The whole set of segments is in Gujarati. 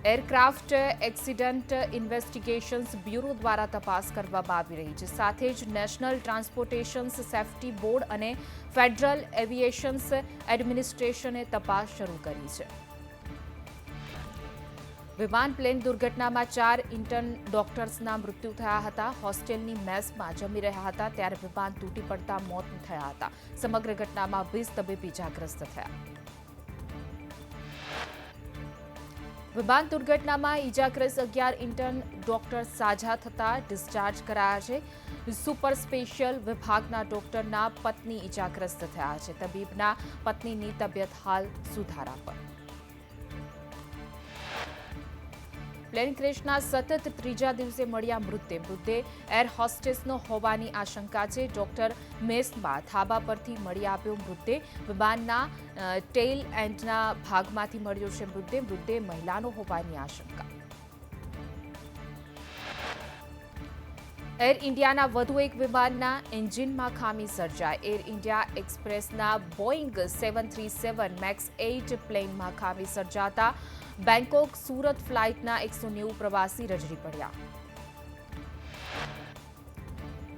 એરક્રાફ્ટ એક્સિડન્ટ ઇન્વેસ્ટિગેશન્સ બ્યુરો દ્વારા તપાસ કરવામાં આવી રહી છે. સાથે જ નેશનલ ટ્રાન્સપોર્ટેશન સેફ્ટી બોર્ડ અને ફેડરલ એવિએશન એડમિનિસ્ટ્રેશને તપાસ શરૂ કરી છે. વિમાન પ્લેન દુર્ઘટનામાં 4 ઇન્ટર્ન ડોક્ટર્સના મૃત્યુ થયા હતા. હોસ્ટેલની મેસમાં જમી રહ્યા હતા ત્યારે વિમાન તૂટી પડતા મોત થયા હતા. સમગ્ર ઘટનામાં 20 તબીબ ઇજાગ્રસ્ત થયા. વિમાન દુર્ઘટનામાં ઇજાગ્રસ્ત 11 ઇન્ટર્ન ડોક્ટર્સ સાજા થતા ડિસ્ચાર્જ કરાયા છે. સુપર સ્પેશિયલ વિભાગના ડોક્ટરના પત્ની ઇજાગ્રસ્ત થયા છે. તબીબના પત્નીની તબિયત હાલ સુધારા પર. પ્લેન ક્રેશના સતત ત્રીજા દિવસે મળ્યા મૃતદેહ એર હોસ્ટેસનો હોવાની આશંકા છે. ડોક્ટર મેસમાં થાબા પરથી મળી આવ્યો મૃતદેહ. વિમાનના ટેઇલ એન્ડના ભાગમાંથી મળ્યો છે મૃતદેહ મહિલાનો હોવાની આશંકા. એર ઇન્ડિયાના વધુ એક વિમાનના એન્જિનમાં ખામી સર્જાઈ. એર ઇન્ડિયા એક્સપ્રેસના બોઇંગ 737 મેક્સ 8 પ્લેનમાં ખામી સર્જાતા બેંકોક સુરત ફ્લાઇટના 190 પ્રવાસી રજડી પડ્યા.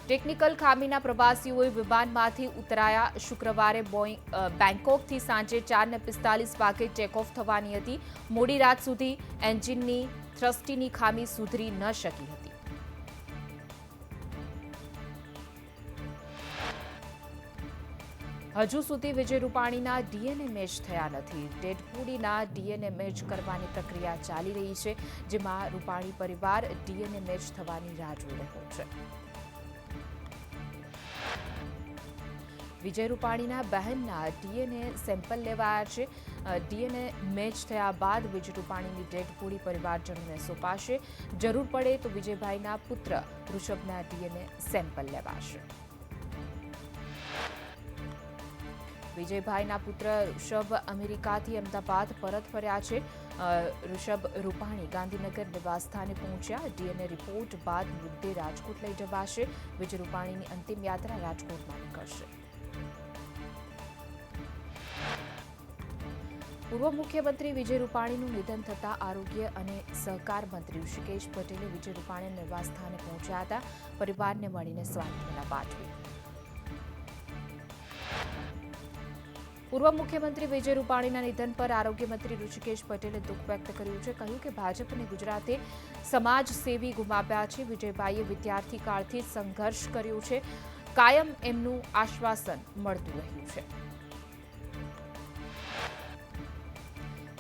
ટેકનિકલ ખામીના પ્રવાસીઓએ વિમાનમાંથી ઉતરાયા. શુક્રવારે બેંકોકથી સાંજે 4:45 વાગે ટેક ઓફ થવાની હતી. મોડી રાત સુધી એન્જિનની થ્રસ્ટીની ખામી સુધરી ન શકી હતી. હજુ સુધી વિજય રૂપાણીના ડીએનએ મેચ થયા નથી. ડેડબોડીના ડીએનએ મેચ કરવાની પ્રક્રિયા ચાલી રહી છે, જેમાં રૂપાણી પરિવાર ડીએનએ મેચ થવાની રાહ જોઈ રહ્યો છે. વિજય રૂપાણીના બહેનના ડીએનએ સેમ્પલ લેવાયા છે. ડીએનએ મેચ થયા બાદ વિજય રૂપાણીની ડેડબોડી પરિવારજનોને સોંપાશે. જરૂર પડે તો વિજયભાઈના પુત્ર ઋષભના ડીએનએ સેમ્પલ લેવાશે. વિજયભાઈના પુત્ર ઋષભ અમેરિકાથી અમદાવાદ પરત ફર્યા છે. ઋષભ રૂપાણી ગાંધીનગર નિવાસસ્થાને પહોંચ્યા. ડીએનએ રિપોર્ટ બાદ મૃતદેહ રાજકોટ લઈ જવાશે. વિજય રૂપાણીની અંતિમ યાત્રા રાજકોટમાં નીકળશે. પૂર્વ મુખ્યમંત્રી વિજય રૂપાણીનું નિધન થતાં આરોગ્ય અને સહકાર મંત્રી ઋષિકેશ પટેલે વિજય રૂપાણી નિવાસસ્થાને પહોંચ્યા હતા. પરિવારને મળીને સાંત્વના પાઠવી. પૂર્વ મુખ્યમંત્રી વિજય રૂપાણીના નિધન પર આરોગ્ય મંત્રી ઋષિકેશ પટેલે દુઃખ વ્યક્ત કર્યું છે. કહ્યું કે ભાજપ અને ગુજરાતે સમાજ સેવી ગુમાવ્યા છે. વિજયભાઈએ વિદ્યાર્થી કાળથી સંઘર્ષ કર્યો છે. કાયમ એમનું આશ્વાસન મળતું રહ્યું છે.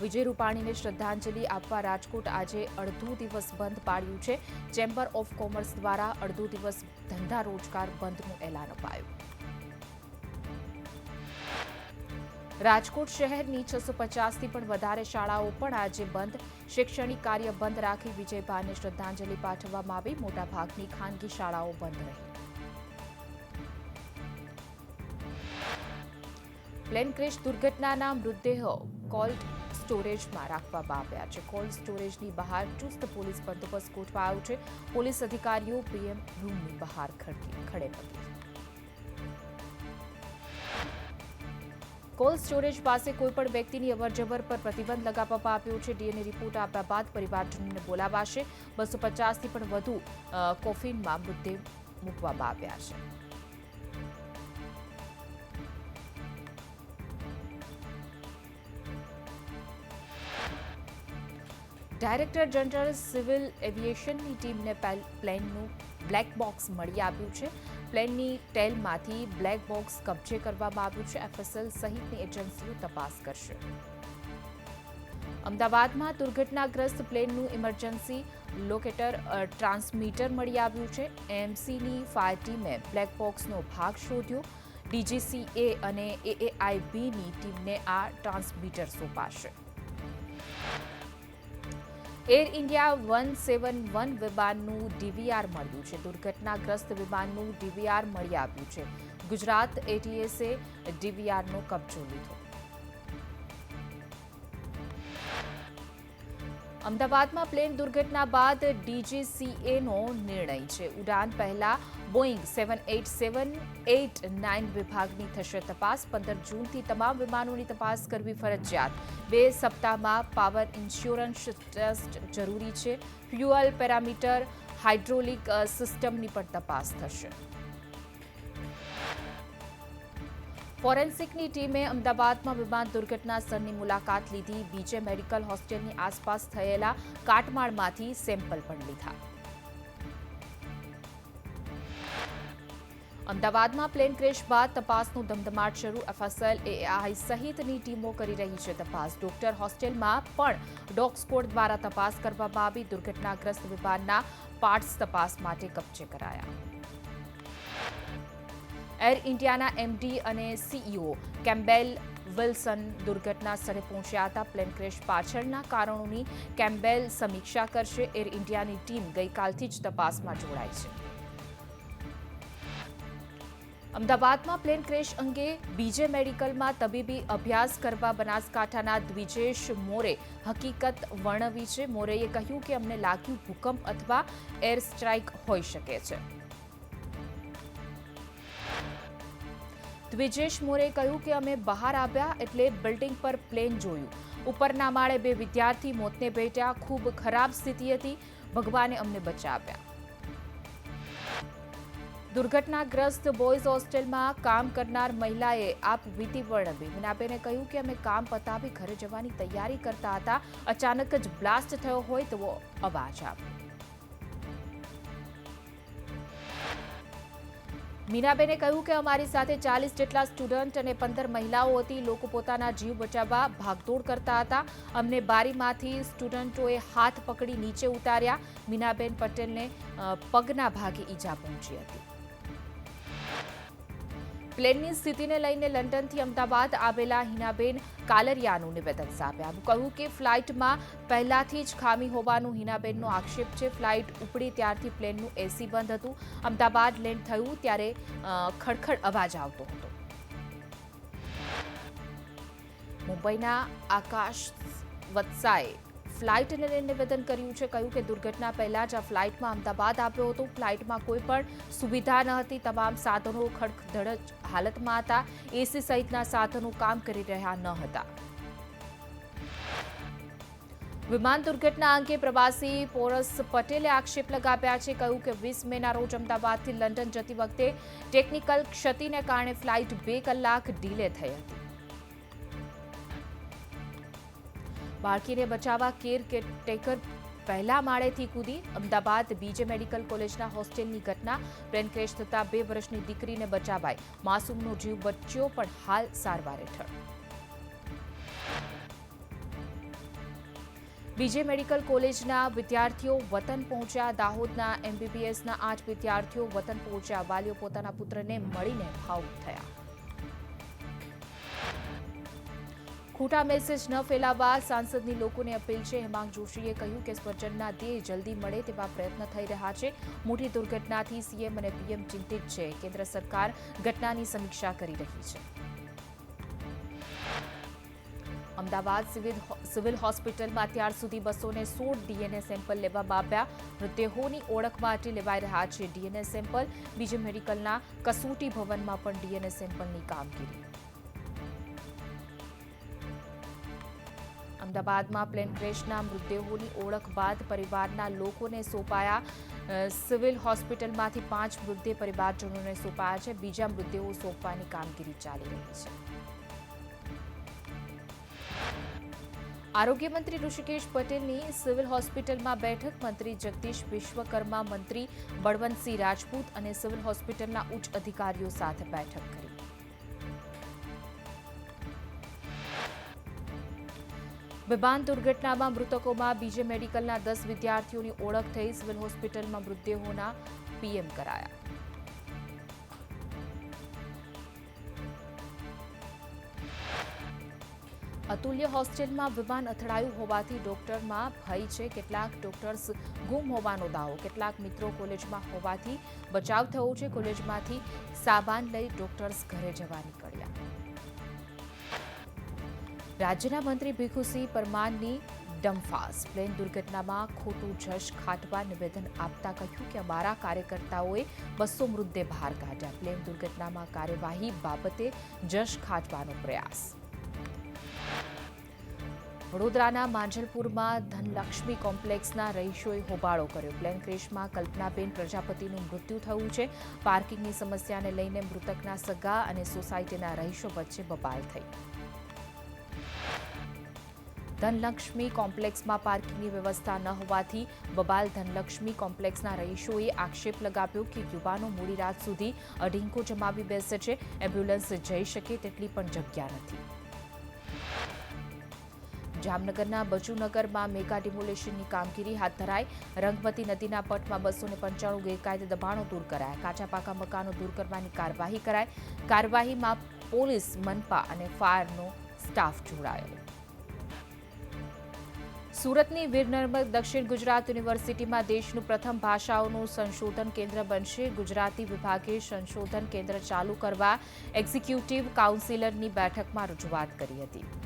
વિજય રૂપાણીને શ્રદ્ધાંજલિ આપવા રાજકોટ આજે અડધો દિવસ બંધ પાડ્યું છે. ચેમ્બર ઓફ કોમર્સ દ્વારા અડધો દિવસ ધંધા રોજગાર બંધનું એલાન અપાયું. રાજકોટ શહેરની 650થી પણ વધારે શાળાઓ પણ આજે બંધ. શૈક્ષણિક કાર્ય બંધ રાખી વિજયભાઈને શ્રદ્ધાંજલિ પાઠવવામાં આવી. મોટાભાગની ખાનગી શાળાઓ બંધ રહી. પ્લેન ક્રેશ દુર્ઘટનાના મૃતદેહો કોલ્ડ સ્ટોરેજમાં રાખવામાં આવ્યા છે. કોલ્ડ સ્ટોરેજની બહાર ચુસ્ત પોલીસ બંદોબસ્ત ગોઠવાયો છે. પોલીસ અધિકારીઓ પીએમ રૂમની બહાર ખડે પગે. કોલ્ડ સ્ટોરેજ પાસે કોઈપણ વ્યક્તિની અવરજવર પર પ્રતિબંધ લગાવવામાં આવ્યો છે. ડીએનએ રિપોર્ટ આપ્યા બાદ પરિવારજનોને બોલાવાશે. 250થી પણ વધુ કોફિનમાં મૃતદેહ મૂકવામાં આવ્યા છે. ડાયરેક્ટર જનરલ સિવિલ એવિએશનની ટીમને પ્લેનનું બ્લેક બોક્સ મળી આવ્યું છે. પ્લેનની ટેલમાંથી બ્લેક બોક્સ કબજે કરવામાં આવ્યું છે. એફએસએલ સહિતની એજન્સીઓ તપાસ કરશે. અમદાવાદમાં દુર્ઘટનાગ્રસ્ત પ્લેનનું ઇમરજન્સી લોકેટર ટ્રાન્સમીટર મળી આવ્યું છે. એએમસીની ફાયર ટીમે બ્લેક બોક્સનો ભાગ શોધ્યો. ડીજીસીએ અને એએઆઈબીની ટીમને આ ટ્રાન્સમીટર સોંપાશે. એર ઇન્ડિયા 171 વિમાનનું ડીવીઆર મળ્યું છે. દુર્ઘટનાગ્રસ્ત વિમાનનું ડીવીઆર મળી આવ્યું છે. ગુજરાત એટીએસે ડીવીઆરનો કબજો લીધો. અમદાવાદમાં પ્લેન દુર્ઘટના બાદ ડીજીસીએનો નિર્ણય છે. ઉડાન પહેલા બોઇંગ 787-89 વિભાગની થશે તપાસ. 15 જૂનથી તમામ વિમાનોની તપાસ કરવી ફરજિયાત. 2 સપ્તાહમાં પાવર ઇન્સ્યોરન્સ ટેસ્ટ જરૂરી છે. ફ્યુઅલ પેરામીટર, હાઇડ્રોલિક સિસ્ટમની પણ તપાસ થશે. ફોરેન્સિકની ટીમે અમદાવાદમાં વિમાન દુર્ઘટના સ્થળની મુલાકાત લીધી. બીજે મેડિકલ હોસ્ટેલની આસપાસ થયેલા કાટમાળમાંથી સેમ્પલ પણ લીધા. અમદાવાદમાં પ્લેન ક્રેશ બાદ તપાસનો ધમધમાટ શરૂ. એફએસએલ, એઆઈ સહિતની ટીમો કરી રહી છે તપાસ. ડોક્ટર હોસ્ટેલમાં પણ ડોગ સ્ક્વોડ દ્વારા તપાસ કરવામાં આવી. દુર્ઘટનાગ્રસ્ત વિમાનના પાર્ટ્સ તપાસ માટે કબજે કરાયા. એર ઇન્ડિયાના એમડી અને સીઈઓ કેમ્પબેલ વિલ્સન દુર્ઘટના સ્થળે પહોંચ્યા હતા. પ્લેન ક્રેશ પાછળના કારણોની કેમ્પબેલ સમીક્ષા કરશે. એર ઇન્ડિયાની ટીમ ગઈકાલથી જ તપાસમાં જોડાઈ છે. અમદાવાદમાં પ્લેન ક્રેશ અંગે બીજે મેડિકલમાં તબીબી અભ્યાસ કરવા બનાસકાંઠાના દ્વિજેશ મોરે હકીકત વર્ણવી છે. મોરેએ કહ્યું કે અમને લાગ્યું ભૂકંપ અથવા એર સ્ટ્રાઇક હોઈ શકે છે. દ્વિજેશ મોરે કહ્યું કે અમે બહાર આવ્યા એટલે બિલ્ડિંગ પર પ્લેન જોયું. ઉપરના માળે 2 વિદ્યાર્થી મોતને ભેટ્યા. ખૂબ ખરાબ સ્થિતિ હતી. ભગવાને અમને બચાવ્યા. દુર્ઘટનાગ્રસ્ત બોયઝ હોસ્ટેલમાં કામ કરનાર મહિલાએ આપવીતી વર્ણવી. મીનાબેને કહ્યું કે અમે કામ પતાવી ઘરે જવાની તૈયારી કરતા હતા. અચાનક જ બ્લાસ્ટ થયો હોય તેવો અવાજ આવ્યો. મીનાબેને કહ્યું કે અમારી સાથે 40 જેટલા સ્ટુડન્ટ અને 15 મહિલાઓ હતી. લોકો પોતાના જીવ બચાવવા ભાગદોડ કરતા હતા. અમને બારીમાંથી સ્ટુડન્ટોએ હાથ પકડી નીચે ઉતાર્યા. મીનાબેન પટેલને પગના ભાગે ઈજા પહોંચી હતી. પ્લેનની સ્થિતિને લઈને લંડનથી અમદાવાદ આવેલા હિનાબેન કાલરિયાનું નિવેદન સામે આવ્યું. કહ્યું કે ફ્લાઇટમાં પહેલાથી જ ખામી હોવાનું હિનાબેનનો આક્ષેપ છે. ફ્લાઇટ ઉપડી ત્યારથી પ્લેનનું એસી બંધ હતું. અમદાવાદ લેન્ડ થયું ત્યારે ખડખડ અવાજ આવતો હતો. મુંબઈના આકાશ વત્સાએ ફ્લાઇટને લઈને નિવેદન કર્યું છે. કહ્યું કે દુર્ઘટના પહેલા જ આ ફ્લાઇટમાં અમદાવાદ આવ્યો હતો. ફ્લાઇટમાં કોઈ પણ સુવિધા ન હતી. તમામ સાધનો ખડખડ હાલતમાં હતા. એસી સહિતના સાધનો કામ કરી રહ્યા ન હતા. વિમાન દુર્ઘટના અંગે પ્રવાસી પોરસ પટેલે આક્ષેપ લગાવ્યા છે. કહ્યું કે 20 મેના રોજ અમદાવાદથી લંડન જતી વખતે ટેકનિકલ ક્ષતિને કારણે ફ્લાઇટ 2 કલાક ડીલે થઈ હતી. બાળકીને બચાવવા કેરટેકર પહેલા માળેથી કૂદી. અમદાવાદ બીજે મેડિકલ કોલેજના હોસ્ટેલની ઘટના. પ્લેન ક્રેશ થતાં 2 વર્ષની દીકરીને બચાવાઈ. માસૂમનો જીવ બચ્યો પણ હાલ સારવાર હેઠળ. બીજે મેડિકલ કોલેજના વિદ્યાર્થીઓ વતન પહોંચ્યા. દાહોદના એમબીબીએસના 8 વિદ્યાર્થીઓ વતન પહોંચ્યા. વાલીઓ પોતાના પુત્રને મળીને ભાવુક થયા. ખોટા મેસેજ ન ફેલાવવા સાંસદની લોકોને અપીલ છે. હેમાંગ જોશીએ કહ્યું કે સ્વજનના દેહ જલ્દી મળે તેવા પ્રયત્ન થઈ રહ્યા છે. મોટી દુર્ઘટનાથી સીએમ અને પીએમ ચિંતિત છે. કેન્દ્ર સરકાર ઘટનાની સમીક્ષા કરી રહી છે. અમદાવાદ સિવિલ હોસ્પિટલમાં અત્યાર સુધી 216 ડીએનએ સેમ્પલ લેવામાં આવ્યા. મૃતદેહોની ઓળખ માટે લેવાઈ રહ્યા છે ડીએનએ સેમ્પલ. બીજે મેડિકલના કસોટી ભવનમાં પણ ડીએનએ સેમ્પલની કામગીરી. અમદાવાદમાં પ્લેન ક્રેશના મૃતદેહોની ઓળખ બાદ પરિવારના લોકોને સોંપાયા. સિવિલ હોસ્પિટલમાંથી 5 મૃતદેહ પરિવારજનોને સોંપાયા છે. બીજા મૃતદેહો સોંપવાની કામગીરી ચાલી રહી છે. આરોગ્ય મંત્રી ઋષિકેશ પટેલની સિવિલ હોસ્પિટલમાં બેઠક. મંત્રી જગદીશ વિશ્વકર્મા, મંત્રી બળવંતસિંહ રાજપૂત અને સિવિલ હોસ્પિટલના ઉચ્ચ અધિકારીઓ સાથે બેઠક કરી. વિમાન દુર્ઘટનામાં મૃતકોમાં બીજે મેડિકલના 10 વિદ્યાર્થીઓની ઓળખ થઈ. સિવિલ હોસ્પિટલમાં મૃતદેહોના પીએમ કરાયા. અતુલ્ય હોસ્ટેલમાં વિમાન અથડાયું હોવાથી ડોક્ટરમાં ભય છે. કેટલાક ડોક્ટર્સ ગુમ હોવાનો દાવો. કેટલાક મિત્રો કોલેજમાં હોવાથી બચાવ થયો છે. કોલેજમાંથી સામાન લઈ ડોક્ટર્સ ઘરે જવા નીકળ્યા. રાજ્યના મંત્રી ભીખુસિંહ પરમારની ડમફાસ પ્લેન દુર્ઘટનામાં ખોટું જશ ખાટવા નિવેદન આપતા કહ્યું કે અમારા કાર્યકર્તાઓએ 200 મૃતદેહ બહાર કાઢ્યા. પ્લેન દુર્ઘટનામાં કાર્યવાહી બાબતે જશ ખાટવાનો પ્રયાસ. વડોદરાના માંજલપુરમાં ધનલક્ષ્મી કોમ્પ્લેક્સના રહીશોએ હોબાળો કર્યો. પ્લેન ક્રેશમાં કલ્પનાબેન પ્રજાપતિનું મૃત્યુ થયું છે. પાર્કિંગની સમસ્યાને લઈને મૃતકના સગા અને સોસાયટીના રહીશો વચ્ચે બબાલ થઈ. ધનલક્ષ્મી કોમ્પ્લેક્સમાં પાર્કિંગની વ્યવસ્થા ન હોવાથી બબાલ. ધનલક્ષ્મી કોમ્પ્લેક્સના રહીશોએ આક્ષેપ લગાવ્યો કે યુવાનો મોડી રાત સુધી અઢીંકો જમાવી બેસે છે. એમ્બ્યુલન્સ જઈ શકે તેટલી પણ જગ્યા નથી. જામનગરના બચુનગરમાં મેગા ડિમોલેશનની કામગીરી હાથ ધરાઈ. રંગમતી નદીના પટમાં 295 ગેરકાયદે દબાણો દૂર કરાયા. કાચા પાકા મકાનો દૂર કરવાની કાર્યવાહી કરાઈ. કાર્યવાહીમાં પોલીસ, મનપા અને ફાયરનો સ્ટાફ જોડાયો. સુરતની વીર નર્મદ દક્ષિણ ગુજરાત યુનિવર્સિટીમાં દેશનું પ્રથમ ભાષાઓનું સંશોધન કેન્દ્ર બનશે. ગુજરાતી વિભાગે સંશોધન કેન્દ્ર ચાલુ કરવા એક્ઝિક્યુટિવ કાઉન્સિલરની બેઠકમાં રજૂઆત કરી હતી.